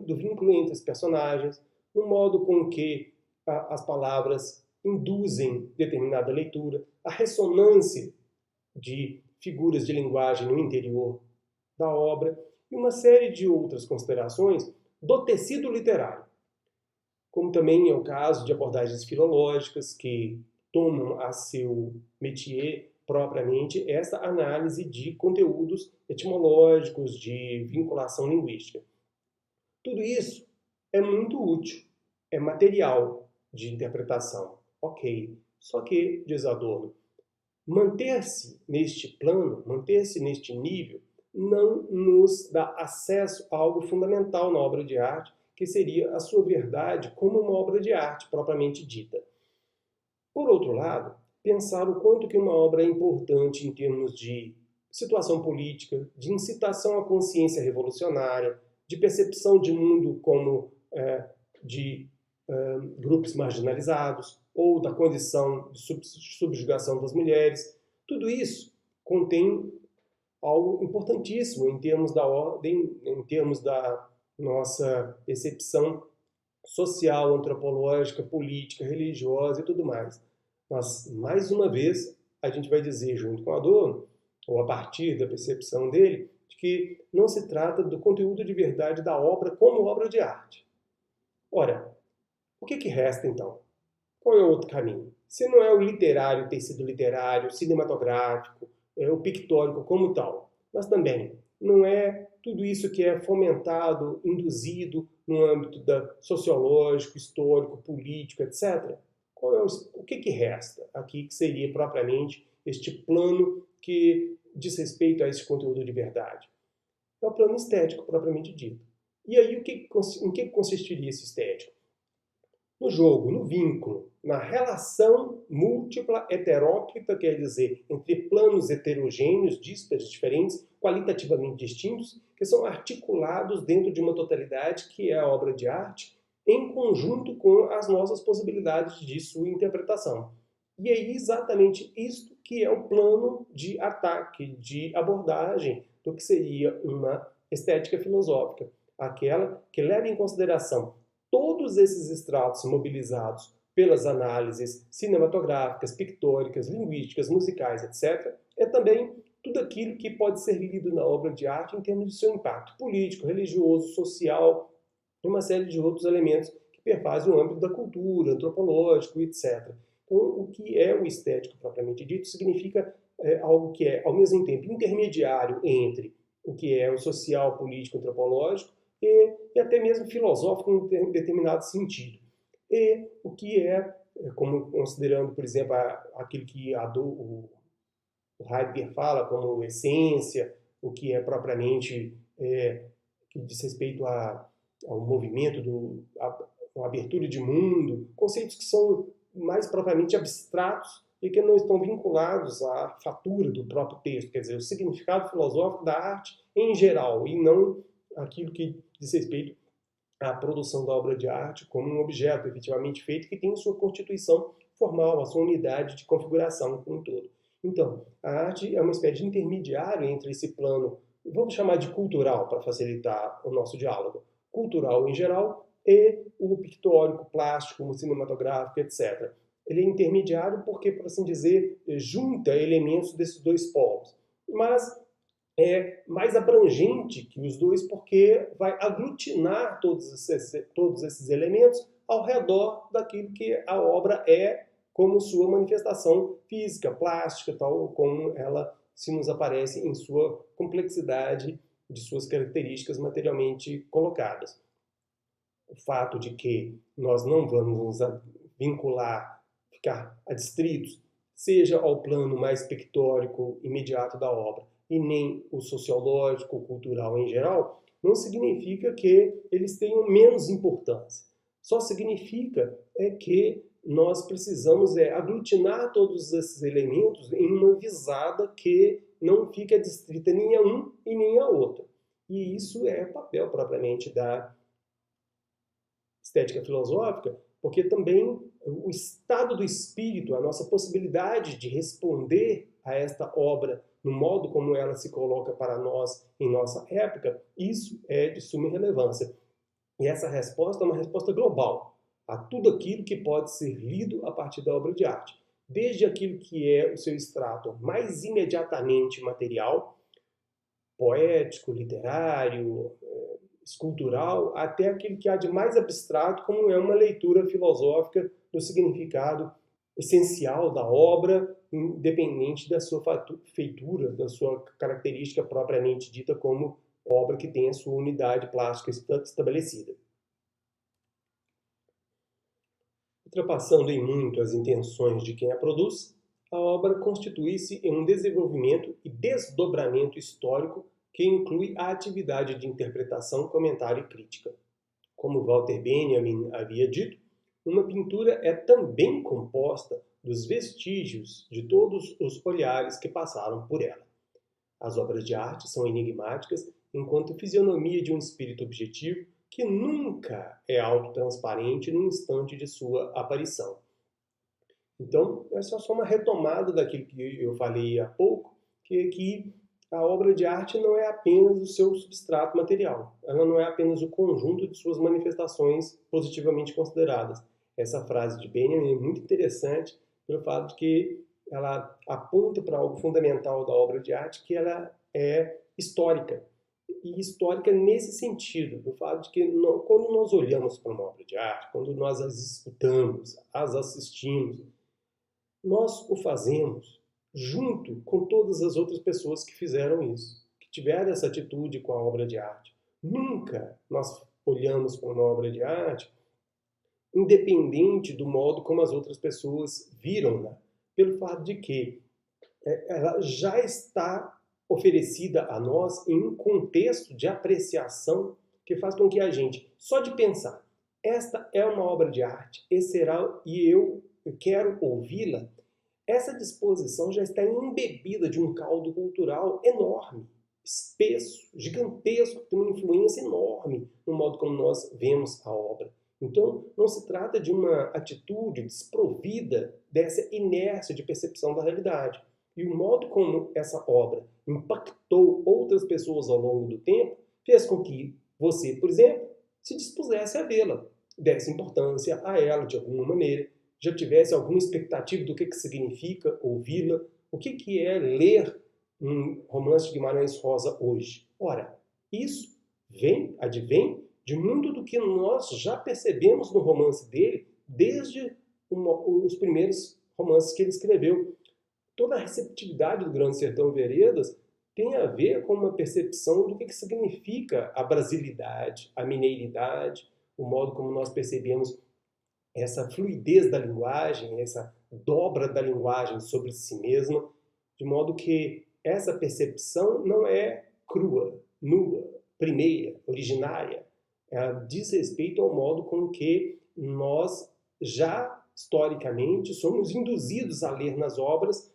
S1: do vínculo entre os personagens, no modo com que as palavras induzem determinada leitura, a ressonância de figuras de linguagem no interior da obra e uma série de outras considerações do tecido literário, como também é o caso de abordagens filológicas que tomam a seu métier propriamente essa análise de conteúdos etimológicos, de vinculação linguística. Tudo isso é muito útil, é material de interpretação. Ok. Só que, diz Adorno, manter-se neste plano, manter-se neste nível, não nos dá acesso a algo fundamental na obra de arte, que seria a sua verdade como uma obra de arte propriamente dita. Por outro lado, pensar o quanto que uma obra é importante em termos de situação política, de incitação à consciência revolucionária, de percepção de mundo como de grupos marginalizados, ou da condição de subjugação das mulheres. Tudo isso contém algo importantíssimo em termos da ordem, em termos da nossa percepção social, antropológica, política, religiosa e tudo mais. Mas, mais uma vez, a gente vai dizer, junto com Adorno, ou a partir da percepção dele, de que não se trata do conteúdo de verdade da obra como obra de arte. Ora, o que resta então? Qual é o outro caminho? Se não é o literário, o tecido literário, o cinematográfico, o pictórico como tal, mas também não é tudo isso que é fomentado, induzido no âmbito sociológico, histórico, político, etc. O que resta aqui que seria propriamente este plano que diz respeito a esse conteúdo de verdade? É o plano estético propriamente dito. E aí em que consistiria esse estético? No jogo, no vínculo, na relação múltipla heteróclita, quer dizer, entre planos heterogêneos, díspares, diferentes, qualitativamente distintos, que são articulados dentro de uma totalidade que é a obra de arte, em conjunto com as nossas possibilidades de sua interpretação. E é exatamente isto que é o plano de ataque, de abordagem do que seria uma estética filosófica, aquela que leva em consideração todos esses estratos mobilizados pelas análises cinematográficas, pictóricas, linguísticas, musicais, etc., é também tudo aquilo que pode ser lido na obra de arte em termos de seu impacto político, religioso, social e uma série de outros elementos que perfazem o âmbito da cultura, antropológico, etc. Então, o que é o estético propriamente dito significa algo que é, ao mesmo tempo, intermediário entre o que é o social, político, antropológico e até mesmo filosófico em determinado sentido. E o que como considerando, por exemplo, aquilo que o Heidegger fala como essência, o que é propriamente que diz respeito ao movimento, a abertura de mundo, conceitos que são mais propriamente abstratos e que não estão vinculados à fatura do próprio texto, quer dizer, o significado filosófico da arte em geral, e não aquilo que diz respeito à produção da obra de arte como um objeto efetivamente feito que tem sua constituição formal, a sua unidade de configuração como um todo. Então, a arte é uma espécie de intermediário entre esse plano, vamos chamar de cultural para facilitar o nosso diálogo, cultural em geral e o pictórico, plástico, o cinematográfico, etc. Ele é intermediário porque, por assim dizer, junta elementos desses dois polos, mas é mais abrangente que os dois porque vai aglutinar todos esses elementos ao redor daquilo que a obra é como sua manifestação física, plástica, tal como ela se nos aparece em sua complexidade de suas características materialmente colocadas. O fato de que nós não vamos nos vincular, ficar adstritos, seja ao plano mais pictórico imediato da obra, e nem o sociológico, o cultural em geral, não significa que eles tenham menos importância. Só significa que nós precisamos aglutinar todos esses elementos em uma visada que não fica adstrita nem a um e nem a outro. E isso é papel propriamente da estética filosófica, porque também o estado do espírito, a nossa possibilidade de responder a esta obra no modo como ela se coloca para nós em nossa época, isso é de suma relevância. E essa resposta é uma resposta global a tudo aquilo que pode ser lido a partir da obra de arte. Desde aquilo que é o seu extrato mais imediatamente material, poético, literário, escultural, até aquilo que há de mais abstrato, como é uma leitura filosófica do significado essencial da obra, independente da sua feitura, da sua característica propriamente dita como obra que tem a sua unidade plástica estabelecida. Ultrapassando em muito as intenções de quem a produz, a obra constitui-se em um desenvolvimento e desdobramento histórico que inclui a atividade de interpretação, comentário e crítica. Como Walter Benjamin havia dito, uma pintura é também composta dos vestígios de todos os olhares que passaram por ela. As obras de arte são enigmáticas enquanto fisionomia de um espírito objetivo que nunca é autotransparente no instante de sua aparição. Então, essa é só uma retomada daquilo que eu falei há pouco, que a obra de arte não é apenas o seu substrato material, ela não é apenas o conjunto de suas manifestações positivamente consideradas. Essa frase de Benjamin é muito interessante pelo fato de que ela aponta para algo fundamental da obra de arte, que ela é histórica. E histórica nesse sentido, do fato de que quando nós olhamos para uma obra de arte, quando nós as escutamos, as assistimos, nós o fazemos junto com todas as outras pessoas que fizeram isso, que tiveram essa atitude com a obra de arte. Nunca nós olhamos para uma obra de arte independente do modo como as outras pessoas viram-na, pelo fato de que ela já está oferecida a nós em um contexto de apreciação que faz com que a gente, só de pensar, esta é uma obra de arte, e eu quero ouvi-la, essa disposição já está embebida de um caldo cultural enorme, espesso, gigantesco, que tem uma influência enorme no modo como nós vemos a obra. Então, não se trata de uma atitude desprovida dessa inércia de percepção da realidade. E o modo como essa obra impactou outras pessoas ao longo do tempo fez com que você, por exemplo, se dispusesse a vê-la, desse importância a ela de alguma maneira, já tivesse alguma expectativa do que significa ouvi-la, o que é ler um romance de Guimarães Rosa hoje. Ora, isso advém de muito do que nós já percebemos no romance dele desde os primeiros romances que ele escreveu. Toda a receptividade do Grande Sertão Veredas tem a ver com uma percepção do que significa a brasilidade, a mineiridade, o modo como nós percebemos essa fluidez da linguagem, essa dobra da linguagem sobre si mesma, de modo que essa percepção não é crua, nua, primeira, originária. Ela diz respeito ao modo com que nós já, historicamente, somos induzidos a ler nas obras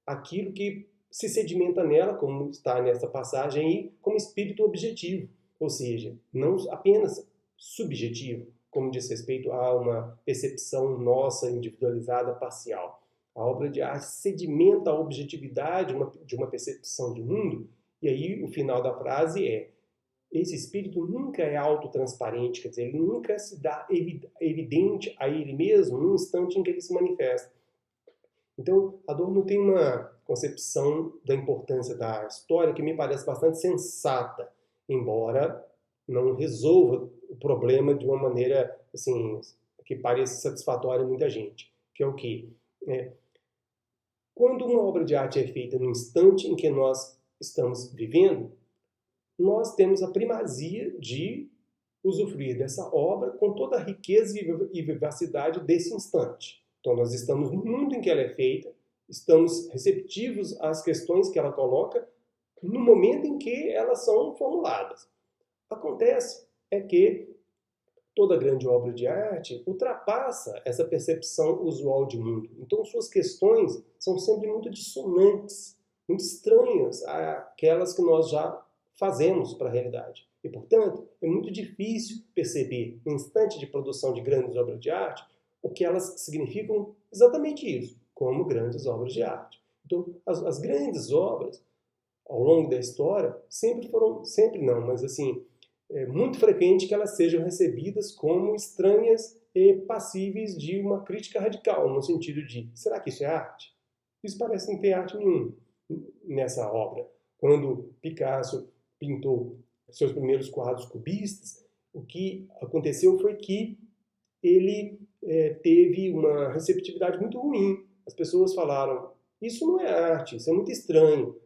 S1: aquilo que se sedimenta nela, como está nessa passagem aí, como espírito objetivo, ou seja, não apenas subjetivo, como diz respeito a uma percepção nossa, individualizada, parcial. A obra de arte sedimenta a objetividade de uma percepção de mundo, e aí o final da frase é: esse espírito nunca é autotransparente, quer dizer, ele nunca se dá evidente a ele mesmo no instante em que ele se manifesta. Então, Adorno tem uma concepção da importância da história que me parece bastante sensata, embora não resolva o problema de uma maneira assim, que pareça satisfatória a muita gente, que é o quê? Quando uma obra de arte é feita no instante em que nós estamos vivendo, nós temos a primazia de usufruir dessa obra com toda a riqueza e vivacidade desse instante. Então, nós estamos no mundo em que ela é feita, estamos receptivos às questões que ela coloca no momento em que elas são formuladas. Acontece que toda grande obra de arte ultrapassa essa percepção usual de mundo. Então, suas questões são sempre muito dissonantes, muito estranhas àquelas que nós já fazemos para a realidade. E, portanto, é muito difícil perceber, no instante de produção de grandes obras de arte, o que elas significam exatamente isso, como grandes obras de arte. Então, as grandes obras, ao longo da história, sempre não, mas assim, é muito frequente que elas sejam recebidas como estranhas e passíveis de uma crítica radical, no sentido de, será que isso é arte? Isso parece não ter arte nenhuma nessa obra. Quando Picasso pintou seus primeiros quadros cubistas, o que aconteceu foi que ele teve uma receptividade muito ruim. As pessoas falaram, isso não é arte, isso é muito estranho.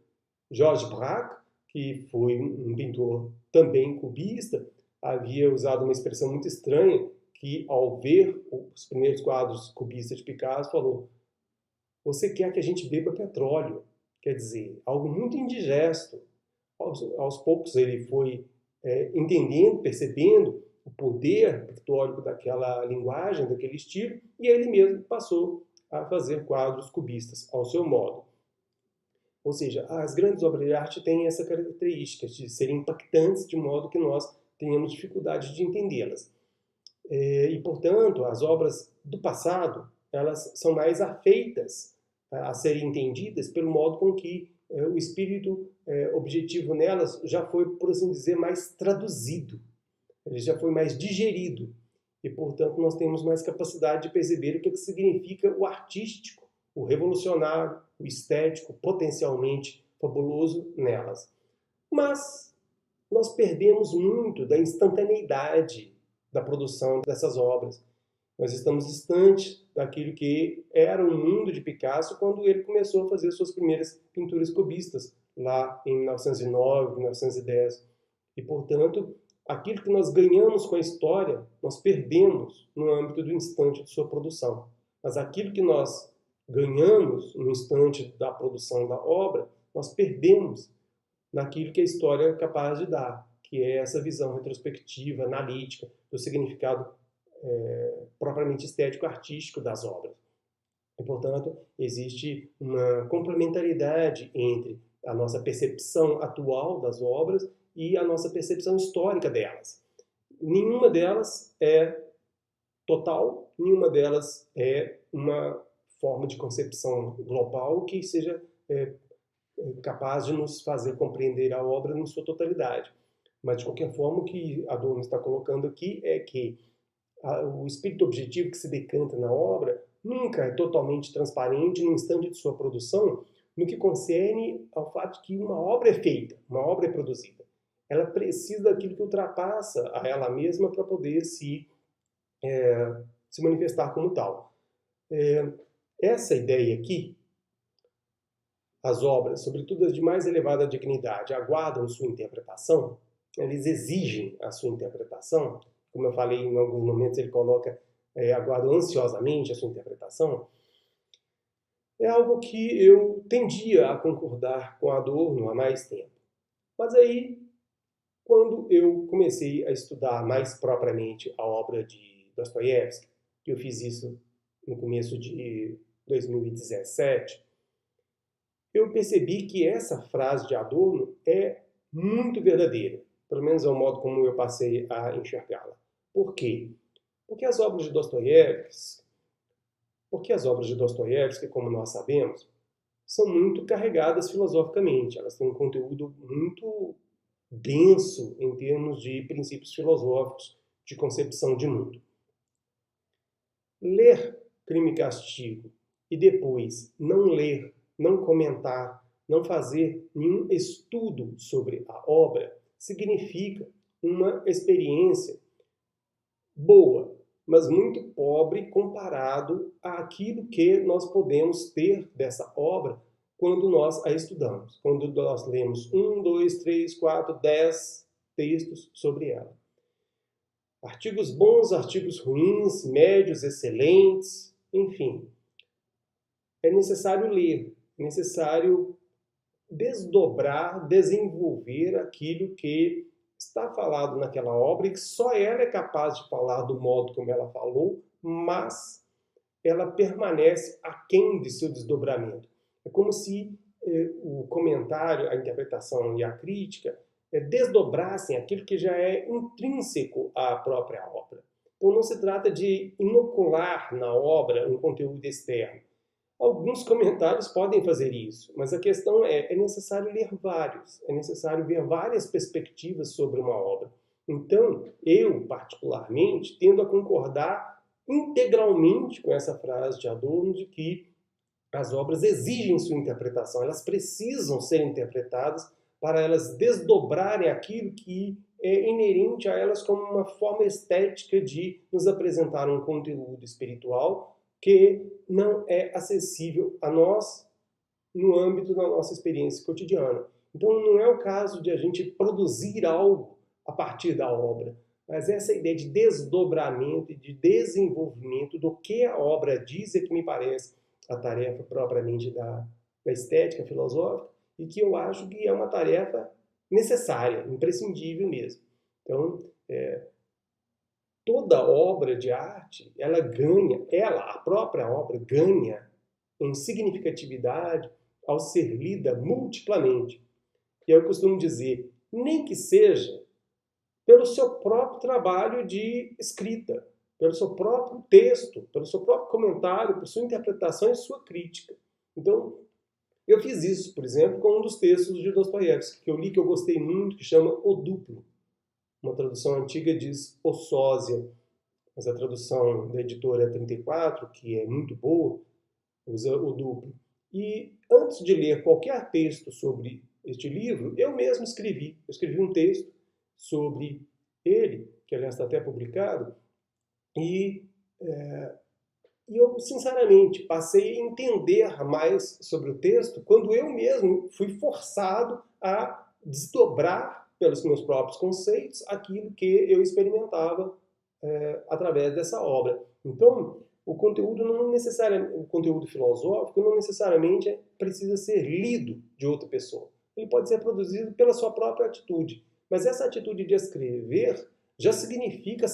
S1: Georges Braque, que foi um pintor também cubista, havia usado uma expressão muito estranha, que ao ver os primeiros quadros cubistas de Picasso, falou, você quer que a gente beba petróleo? Quer dizer, algo muito indigesto. Aos poucos ele foi entendendo, percebendo o poder pictórico daquela linguagem, daquele estilo, e ele mesmo passou a fazer quadros cubistas ao seu modo. Ou seja, as grandes obras de arte têm essa característica de serem impactantes de modo que nós tenhamos dificuldade de entendê-las. E, portanto, as obras do passado, elas são mais afeitas a serem entendidas pelo modo com que o espírito objetivo nelas já foi, por assim dizer, mais traduzido. Ele já foi mais digerido. E, portanto, nós temos mais capacidade de perceber o que significa o artístico, o revolucionário, o estético, potencialmente fabuloso nelas. Mas nós perdemos muito da instantaneidade da produção dessas obras. Nós estamos distantes daquilo que era o mundo de Picasso quando ele começou a fazer suas primeiras pinturas cubistas, lá em 1909, 1910. E, portanto, aquilo que nós ganhamos com a história, nós perdemos no âmbito do instante de sua produção. Mas aquilo que nós ganhamos no instante da produção da obra, nós perdemos naquilo que a história é capaz de dar, que é essa visão retrospectiva, analítica, do significado propriamente estético-artístico das obras. E, portanto, existe uma complementariedade entre a nossa percepção atual das obras e a nossa percepção histórica delas. Nenhuma delas é total, nenhuma delas é uma forma de concepção global que seja capaz de nos fazer compreender a obra em sua totalidade. Mas, de qualquer forma, o que Adorno está colocando aqui é que o espírito objetivo que se decanta na obra nunca é totalmente transparente no instante de sua produção, no que concerne ao fato de que uma obra é feita, uma obra é produzida. Ela precisa daquilo que ultrapassa a ela mesma para poder se manifestar como tal. Essa ideia aqui, as obras, sobretudo as de mais elevada dignidade, aguardam sua interpretação, eles exigem a sua interpretação, como eu falei em alguns momentos, ele coloca, aguardo ansiosamente a sua interpretação, é algo que eu tendia a concordar com Adorno há mais tempo. Mas aí, quando eu comecei a estudar mais propriamente a obra de Dostoiévski, que eu fiz isso no começo de 2017, eu percebi que essa frase de Adorno é muito verdadeira, pelo menos é o modo como eu passei a enxergá-la. Por quê? Porque as obras de Dostoiévski, como nós sabemos, são muito carregadas filosoficamente. Elas têm um conteúdo muito denso em termos de princípios filosóficos, de concepção de mundo. Ler Crime e Castigo e depois não ler, não comentar, não fazer nenhum estudo sobre a obra significa uma experiência boa, mas muito pobre comparado àquilo que nós podemos ter dessa obra quando nós a estudamos, quando nós lemos 1, 2, 3, 4, 10 textos sobre ela. Artigos bons, artigos ruins, médios, excelentes, enfim. É necessário ler, é necessário desdobrar, desenvolver aquilo que está falado naquela obra e que só ela é capaz de falar do modo como ela falou, mas ela permanece aquém de seu desdobramento. É como se o comentário, a interpretação e a crítica desdobrassem aquilo que já é intrínseco à própria obra. Então não se trata de inocular na obra um conteúdo externo. Alguns comentários podem fazer isso, mas a questão é necessário ler vários, é necessário ver várias perspectivas sobre uma obra. Então, eu, particularmente, tendo a concordar integralmente com essa frase de Adorno de que as obras exigem sua interpretação, elas precisam ser interpretadas para elas desdobrarem aquilo que é inerente a elas como uma forma estética de nos apresentar um conteúdo espiritual que não é acessível a nós no âmbito da nossa experiência cotidiana. Então não é o caso de a gente produzir algo a partir da obra, mas essa ideia de desdobramento e de desenvolvimento do que a obra diz é que me parece a tarefa propriamente da estética filosófica e que eu acho que é uma tarefa necessária, imprescindível mesmo. Então, toda obra de arte, a própria obra ganha em significatividade ao ser lida multiplamente. E eu costumo dizer, nem que seja pelo seu próprio trabalho de escrita, pelo seu próprio texto, pelo seu próprio comentário, por sua interpretação e sua crítica. Então, eu fiz isso, por exemplo, com um dos textos de Dostoiévski, que eu li, que eu gostei muito, que chama O Duplo. Uma tradução antiga diz O Sósia, mas a tradução da editora 34, que é muito boa, usa O Duplo. E antes de ler qualquer texto sobre este livro, eu mesmo escrevi. Eu escrevi um texto sobre ele, que aliás está até publicado, e eu, sinceramente, passei a entender mais sobre o texto quando eu mesmo fui forçado a desdobrar pelos meus próprios conceitos aquilo que eu experimentava através dessa obra. Então, o conteúdo filosófico não necessariamente precisa ser lido de outra pessoa. Ele pode ser produzido pela sua própria atitude. Mas essa atitude de escrever já significa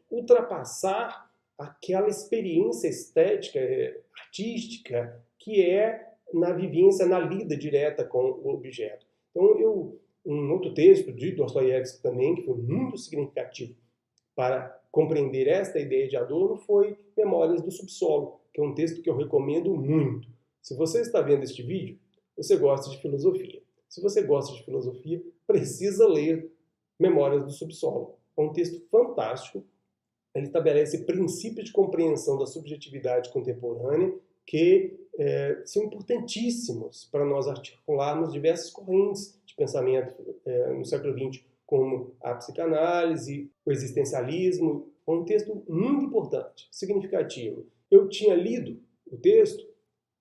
S1: ultrapassar aquela experiência estética, artística, que é na vivência, na lida direta com o objeto. Então, um outro texto de Dostoiévski também, que foi muito significativo para compreender esta ideia de Adorno, foi Memórias do Subsolo, que é um texto que eu recomendo muito. Se você está vendo este vídeo, você gosta de filosofia. Se você gosta de filosofia, precisa ler Memórias do Subsolo. É um texto fantástico. Ele estabelece princípios de compreensão da subjetividade contemporânea que são importantíssimos para nós articularmos diversas correntes de pensamento no século XX, como a psicanálise, o existencialismo. É um texto muito importante, significativo. Eu tinha lido o texto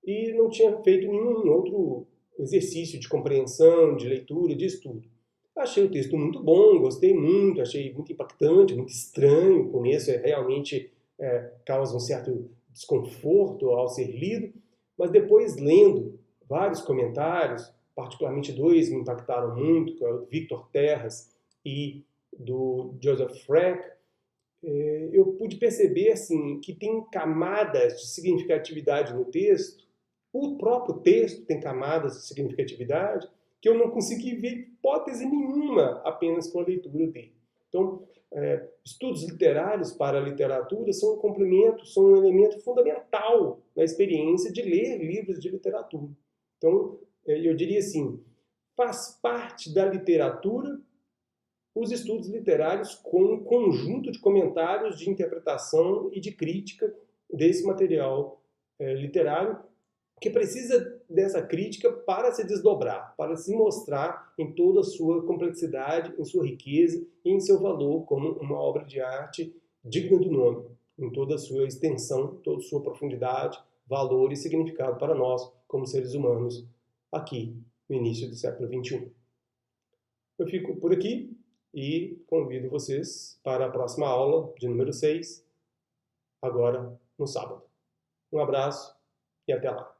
S1: e não tinha feito nenhum outro exercício de compreensão, de leitura, de estudo. Achei o texto muito bom, gostei muito, achei muito impactante, muito estranho. O começo realmente causa um certo desconforto ao ser lido, mas depois lendo vários comentários, particularmente dois me impactaram muito, que é o Victor Terras e do Joseph Frank, eu pude perceber assim, que tem camadas de significatividade no texto. O próprio texto tem camadas de significatividade que eu não consegui ver hipótese nenhuma apenas com a leitura dele. Então, estudos literários para a literatura são um complemento, são um elemento fundamental na experiência de ler livros de literatura. Então, eu diria assim, faz parte da literatura os estudos literários com um conjunto de comentários, de interpretação e de crítica desse material literário, que precisa dessa crítica para se desdobrar, para se mostrar em toda a sua complexidade, em sua riqueza e em seu valor como uma obra de arte digna do nome, em toda a sua extensão, toda a sua profundidade, valor e significado para nós, como seres humanos, aqui no início do século XXI. Eu fico por aqui e convido vocês para a próxima aula, de número 6, agora no sábado. Um abraço e até lá.